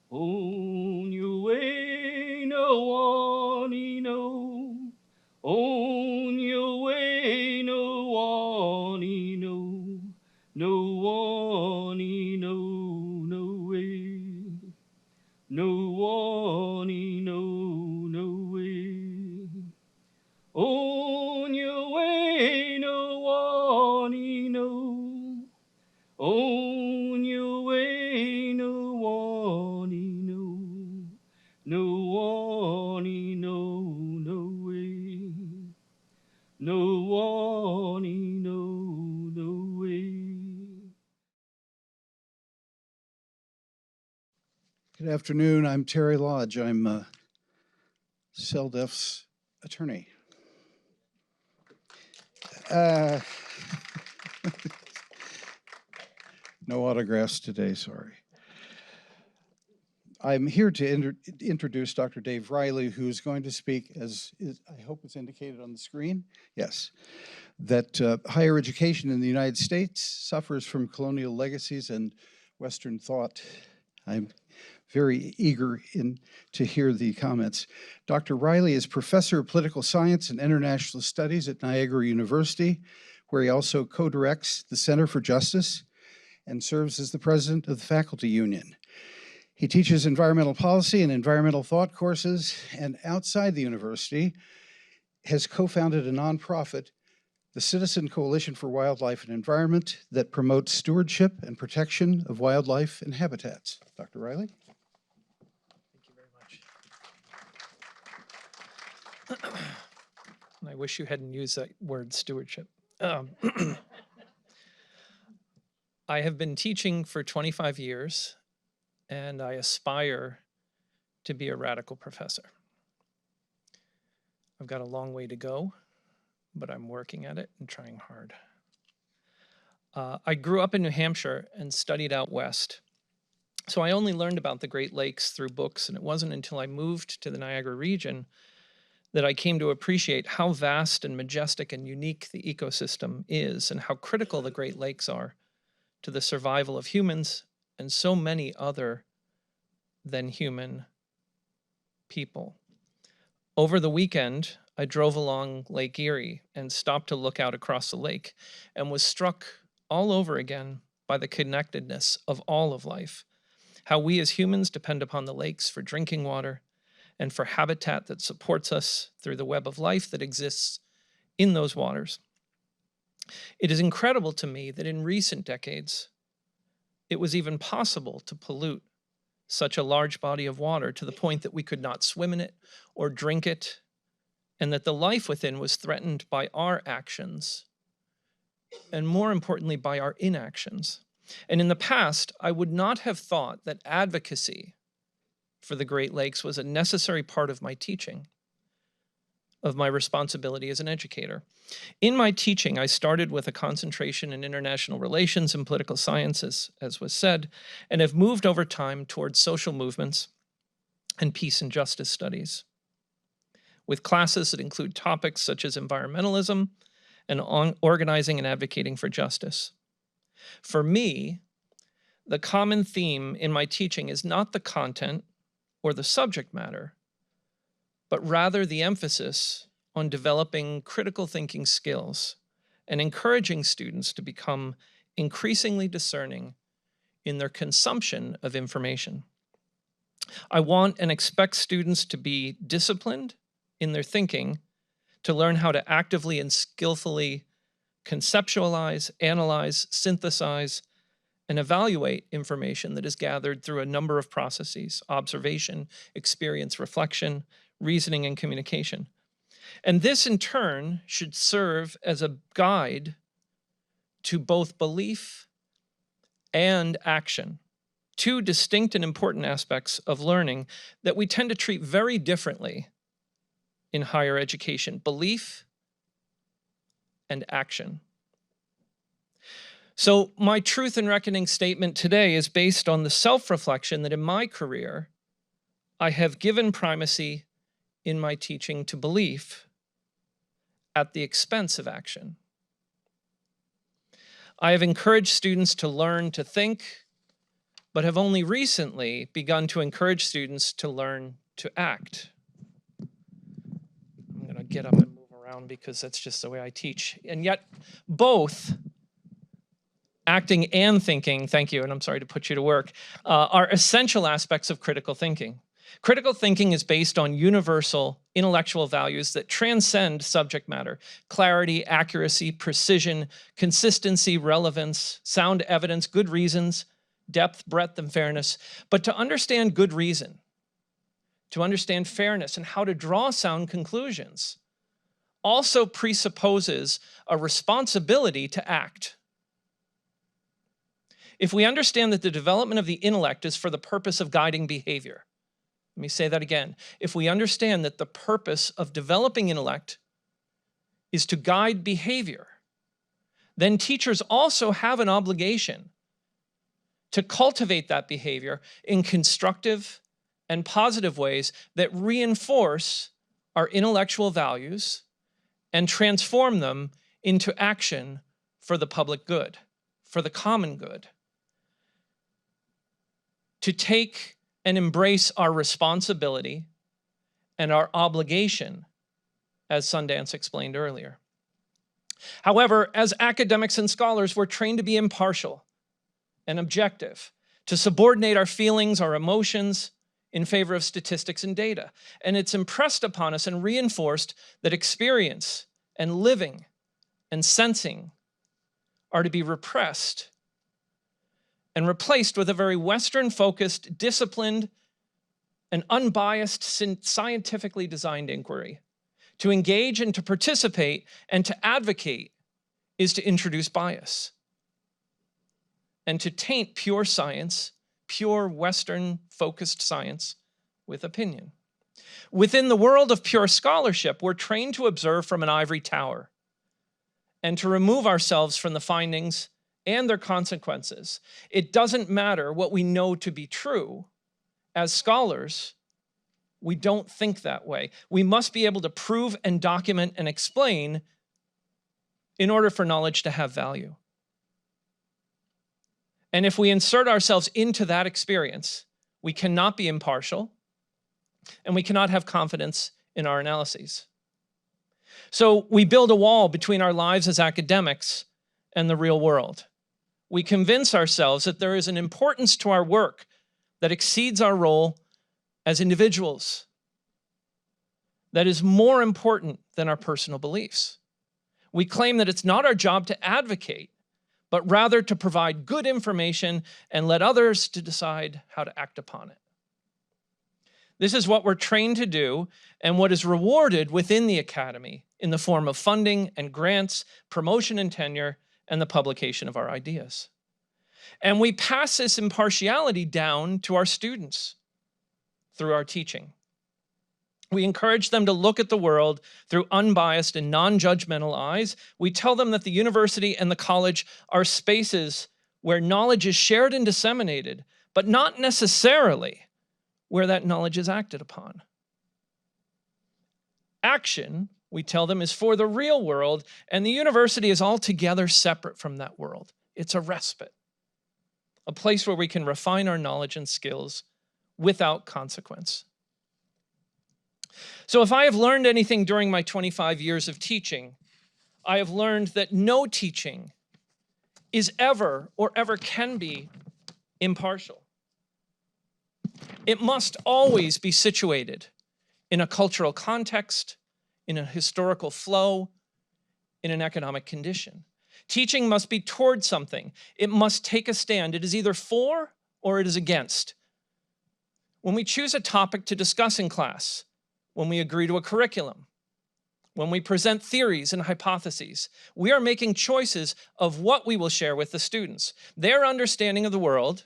On your way, no one know. On your way, no one know. No one know, no way. No one know, no way. On your way, no one know. On your way, no one know. No one know, no way. No one know, no way. Good afternoon. I'm Terry Lodge. I'm CELDF's attorney. No autographs today, sorry. I'm here to introduce Dr. Dave Reilly, who's going to speak, as I hope it's indicated on the screen. Yes, that higher education in the United States suffers from colonial legacies and Western thought. I'm very eager to hear the comments. Dr. Reilly is professor of political science and international studies at Niagara University, where he also co-directs the Center for Justice and serves as the president of the faculty union. He teaches environmental policy and environmental thought courses, and outside the university has co-founded a nonprofit, the Citizen Coalition for Wildlife and Environment, that promotes stewardship and protection of wildlife and habitats. Dr. Reilly? I wish you hadn't used that word, stewardship. I have been teaching for 25 years, and I aspire to be a radical professor. I've got a long way to go, but I'm working at it and trying hard. I grew up in New Hampshire and studied out west. So I only learned about the Great Lakes through books, and it wasn't until I moved to the Niagara region that I came to appreciate how vast and majestic and unique the ecosystem is and how critical the Great Lakes are to the survival of humans and so many other than human people. Over the weekend, I drove along Lake Erie and stopped to look out across the lake and was struck all over again by the connectedness of all of life, how we as humans depend upon the lakes for drinking water and for habitat that supports us through the web of life that exists in those waters. It is incredible to me that in recent decades, it was even possible to pollute such a large body of water to the point that we could not swim in it or drink it, and that the life within was threatened by our actions, and more importantly, by our inactions. And in the past, I would not have thought that advocacy for the Great Lakes was a necessary part of my teaching, of my responsibility as an educator. In my teaching, I started with a concentration in international relations and political sciences, as was said, and have moved over time towards social movements and peace and justice studies, with classes that include topics such as environmentalism and organizing and advocating for justice. For me, the common theme in my teaching is not the content or the subject matter, but rather the emphasis on developing critical thinking skills and encouraging students to become increasingly discerning in their consumption of information. I want and expect students to be disciplined in their thinking, to learn how to actively and skillfully conceptualize, analyze, synthesize, and evaluate information that is gathered through a number of processes: observation, experience, reflection, reasoning, and communication. And this in turn should serve as a guide to both belief and action, two distinct and important aspects of learning that we tend to treat very differently in higher education: belief and action. So my truth and reckoning statement today is based on the self-reflection that in my career, I have given primacy in my teaching to belief at the expense of action. I have encouraged students to learn to think but have only recently begun to encourage students to learn to act. I'm going to get up and move around because that's just the way I teach. And yet both acting and thinking, thank you, and I'm sorry to put you to work, are essential aspects of critical thinking. Critical thinking is based on universal intellectual values that transcend subject matter: clarity, accuracy, precision, consistency, relevance, sound evidence, good reasons, depth, breadth, and fairness. But to understand good reason, to understand fairness and how to draw sound conclusions, also presupposes a responsibility to act. If we understand that the development of the intellect is for the purpose of guiding behavior, let me say that again. If we understand that the purpose of developing intellect is to guide behavior, then teachers also have an obligation to cultivate that behavior in constructive and positive ways that reinforce our intellectual values and transform them into action for the public good, for the common good. To take and embrace our responsibility and our obligation, as Sundance explained earlier. However, as academics and scholars, we're trained to be impartial and objective, to subordinate our feelings, our emotions, in favor of statistics and data. And it's impressed upon us and reinforced that experience and living and sensing are to be repressed and replaced with a very Western-focused, disciplined, and unbiased, scientifically designed inquiry. To engage and to participate and to advocate is to introduce bias and to taint pure science, pure Western-focused science, with opinion. Within the world of pure scholarship, we're trained to observe from an ivory tower and to remove ourselves from the findings and their consequences. It doesn't matter what we know to be true. As scholars, we don't think that way. We must be able to prove and document and explain in order for knowledge to have value. And if we insert ourselves into that experience, we cannot be impartial and we cannot have confidence in our analyses. So we build a wall between our lives as academics and the real world. We convince ourselves that there is an importance to our work that exceeds our role as individuals, that is more important than our personal beliefs. We claim that it's not our job to advocate, but rather to provide good information and let others to decide how to act upon it. This is what we're trained to do and what is rewarded within the academy in the form of funding and grants, promotion and tenure, and the publication of our ideas. And we pass this impartiality down to our students through our teaching. We encourage them to look at the world through unbiased and non-judgmental eyes. We tell them that the university and the college are spaces where knowledge is shared and disseminated, but not necessarily where that knowledge is acted upon. Action, we tell them, is for the real world, and the university is altogether separate from that world. It's a respite, a place where we can refine our knowledge and skills without consequence. So if I have learned anything during my 25 years of teaching, I have learned that no teaching is ever or ever can be impartial. It must always be situated in a cultural context, in a historical flow, in an economic condition. Teaching must be toward something. It must take a stand. It is either for or it is against. When we choose a topic to discuss in class, when we agree to a curriculum, when we present theories and hypotheses, we are making choices of what we will share with the students. Their understanding of the world,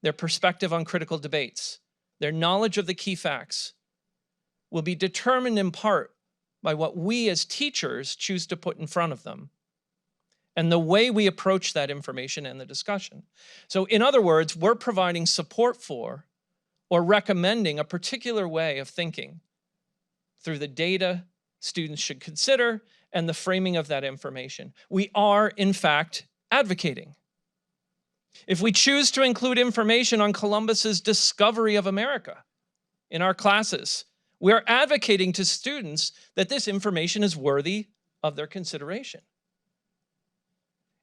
their perspective on critical debates, their knowledge of the key facts will be determined in part by what we as teachers choose to put in front of them and the way we approach that information and the discussion. So in other words, we're providing support for or recommending a particular way of thinking through the data students should consider and the framing of that information. We are, in fact, advocating. If we choose to include information on Columbus's discovery of America in our classes, we are advocating to students that this information is worthy of their consideration.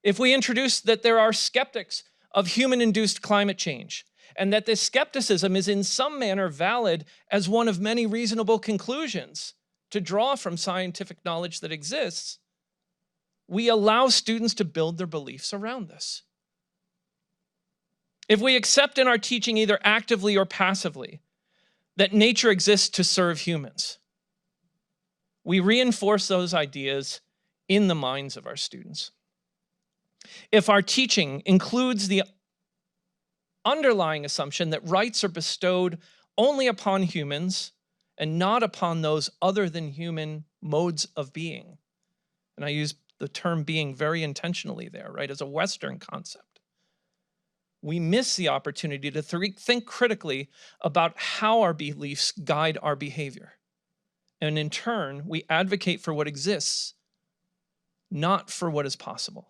If we introduce that there are skeptics of human-induced climate change, and that this skepticism is in some manner valid as one of many reasonable conclusions to draw from scientific knowledge that exists, we allow students to build their beliefs around this. If we accept in our teaching, either actively or passively, that nature exists to serve humans, we reinforce those ideas in the minds of our students. If our teaching includes the underlying assumption that rights are bestowed only upon humans and not upon those other than human modes of being, and I use the term being very intentionally there, right, as a Western concept, we miss the opportunity to think critically about how our beliefs guide our behavior. And in turn, we advocate for what exists, not for what is possible.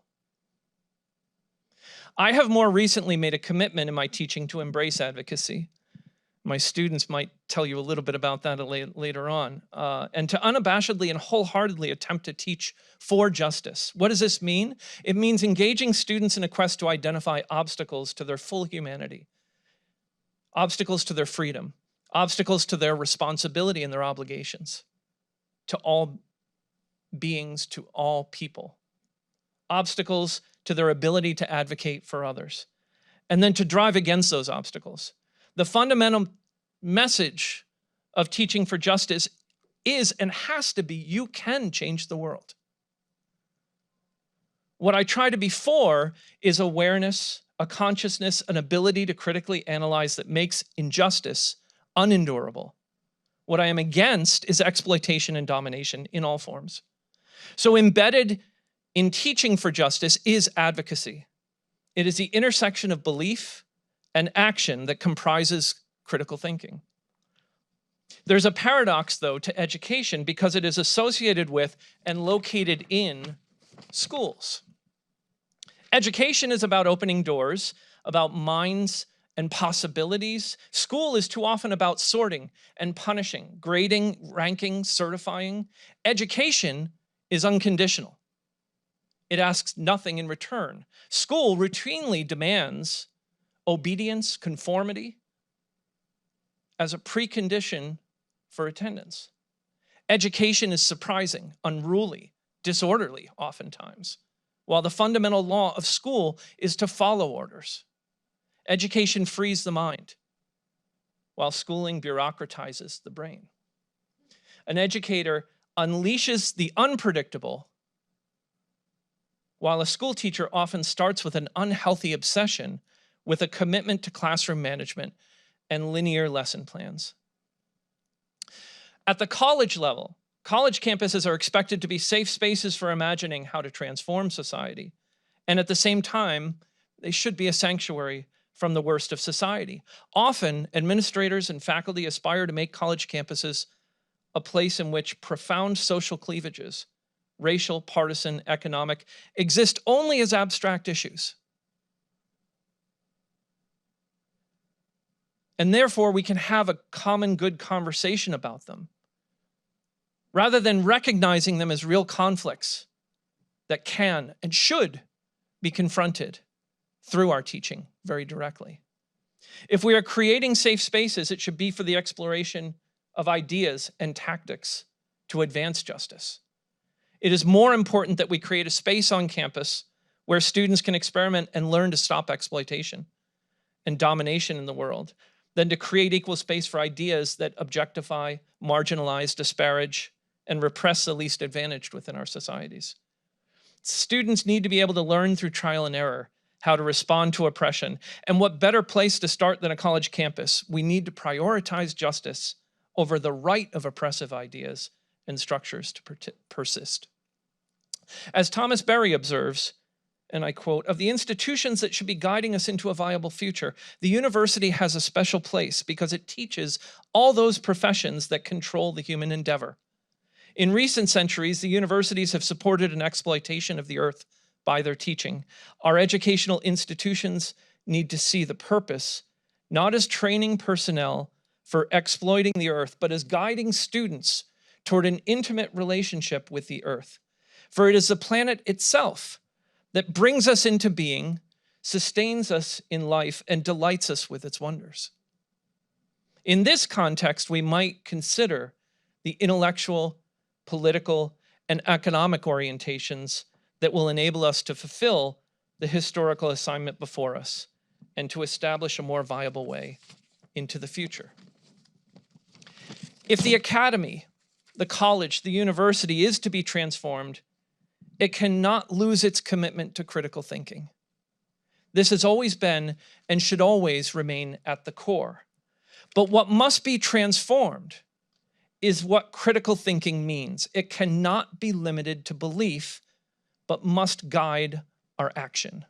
I have more recently made a commitment in my teaching to embrace advocacy. My students might tell you a little bit about that later on, and to unabashedly and wholeheartedly attempt to teach for justice. What does this mean? It means engaging students in a quest to identify obstacles to their full humanity, obstacles to their freedom, obstacles to their responsibility and their obligations, to all beings, to all people, obstacles to their ability to advocate for others, and then to drive against those obstacles. The fundamental message of teaching for justice is and has to be, you can change the world. What I try to be for is awareness, a consciousness, an ability to critically analyze that makes injustice unendurable. What I am against is exploitation and domination in all forms. So embedded in teaching for justice is advocacy. It is the intersection of belief and action that comprises critical thinking. There's a paradox, though, to education because it is associated with and located in schools. Education is about opening doors, about minds and possibilities. School is too often about sorting and punishing, grading, ranking, certifying. Education is unconditional. It asks nothing in return. School routinely demands obedience, conformity as a precondition for attendance. Education is surprising, unruly, disorderly oftentimes, while the fundamental law of school is to follow orders. Education frees the mind, while schooling bureaucratizes the brain. An educator unleashes the unpredictable, while a school teacher often starts with an unhealthy obsession with a commitment to classroom management and linear lesson plans. At the college level, college campuses are expected to be safe spaces for imagining how to transform society. And at the same time, they should be a sanctuary from the worst of society. Often, administrators and faculty aspire to make college campuses a place in which profound social cleavages, racial, partisan, economic, exist only as abstract issues. And therefore, we can have a common good conversation about them, rather than recognizing them as real conflicts that can and should be confronted through our teaching very directly. If we are creating safe spaces, it should be for the exploration of ideas and tactics to advance justice. It is more important that we create a space on campus where students can experiment and learn to stop exploitation and domination in the world than to create equal space for ideas that objectify, marginalize, disparage, and repress the least advantaged within our societies. Students need to be able to learn through trial and error how to respond to oppression. And what better place to start than a college campus? We need to prioritize justice over the right of oppressive ideas and structures to persist. As Thomas Berry observes, and I quote, "Of the institutions that should be guiding us into a viable future, the university has a special place because it teaches all those professions that control the human endeavor. In recent centuries, the universities have supported an exploitation of the earth by their teaching. Our educational institutions need to see the purpose, not as training personnel for exploiting the earth, but as guiding students toward an intimate relationship with the earth. For it is the planet itself that brings us into being, sustains us in life, and delights us with its wonders. In this context, we might consider the intellectual, political, and economic orientations that will enable us to fulfill the historical assignment before us and to establish a more viable way into the future. If the academy, the college, the university is to be transformed, it cannot lose its commitment to critical thinking. This has always been and should always remain at the core. But what must be transformed is what critical thinking means. It cannot be limited to belief, but must guide our action.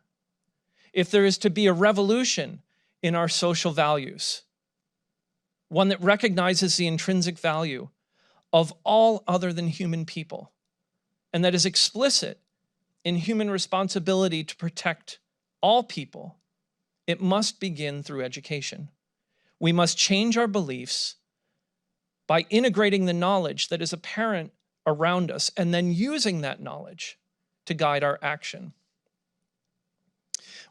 If there is to be a revolution in our social values, one that recognizes the intrinsic value of all other than human people, and that is explicit in human responsibility to protect all people, it must begin through education. We must change our beliefs by integrating the knowledge that is apparent around us and then using that knowledge to guide our action.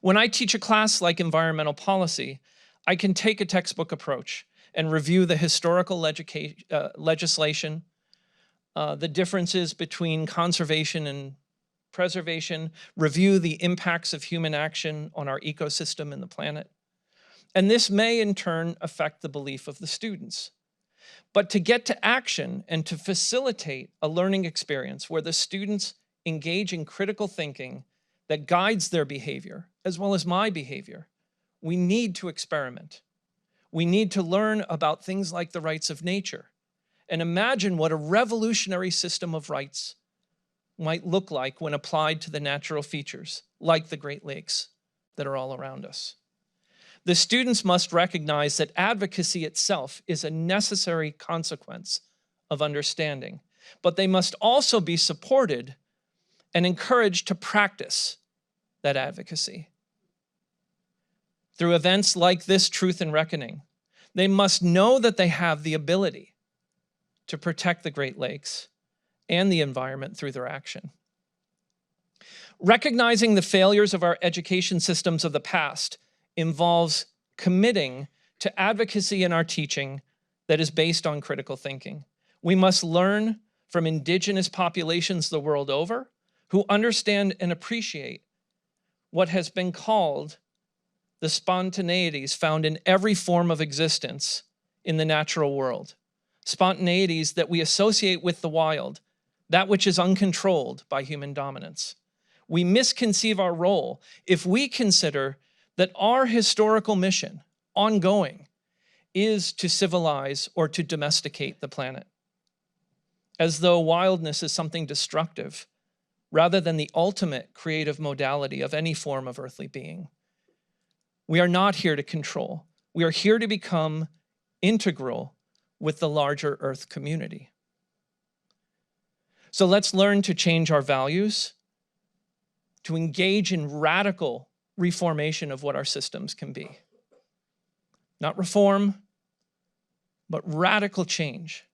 When I teach a class like environmental policy, I can take a textbook approach and review the historical legislation, the differences between conservation and preservation, review the impacts of human action on our ecosystem and the planet. And this may in turn affect the belief of the students. But to get to action and to facilitate a learning experience where the students engage in critical thinking that guides their behavior, as well as my behavior, we need to experiment. We need to learn about things like the rights of nature and imagine what a revolutionary system of rights might look like when applied to the natural features, like the Great Lakes that are all around us. The students must recognize that advocacy itself is a necessary consequence of understanding, but they must also be supported and encouraged to practice that advocacy. Through events like this Truth and Reckoning, they must know that they have the ability to protect the Great Lakes and the environment through their action. Recognizing the failures of our education systems of the past involves committing to advocacy in our teaching that is based on critical thinking. We must learn from indigenous populations the world over who understand and appreciate what has been called the spontaneities found in every form of existence in the natural world. Spontaneities that we associate with the wild, that which is uncontrolled by human dominance. We misconceive our role if we consider that our historical mission, ongoing, is to civilize or to domesticate the planet, as though wildness is something destructive, rather than the ultimate creative modality of any form of earthly being. We are not here to control. We are here to become integral with the larger Earth community. So let's learn to change our values, to engage in radical reformation of what our systems can be. Not reform, but radical change,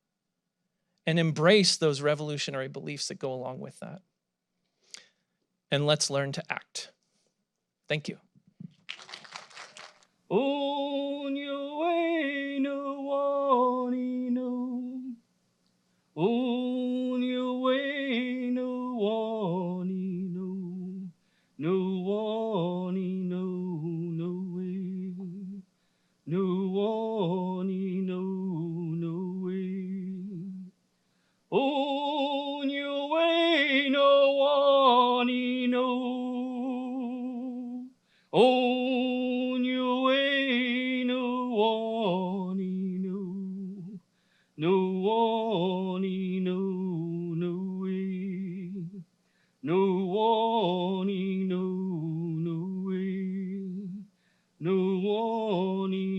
and embrace those revolutionary beliefs that go along with that. And let's learn to act. Thank you. On your way, no one know. On your way, no one know. No one know, no way. No one know, no way. On your way, no one know. On your way, no one know. No one know, no way. No one know, no way. No one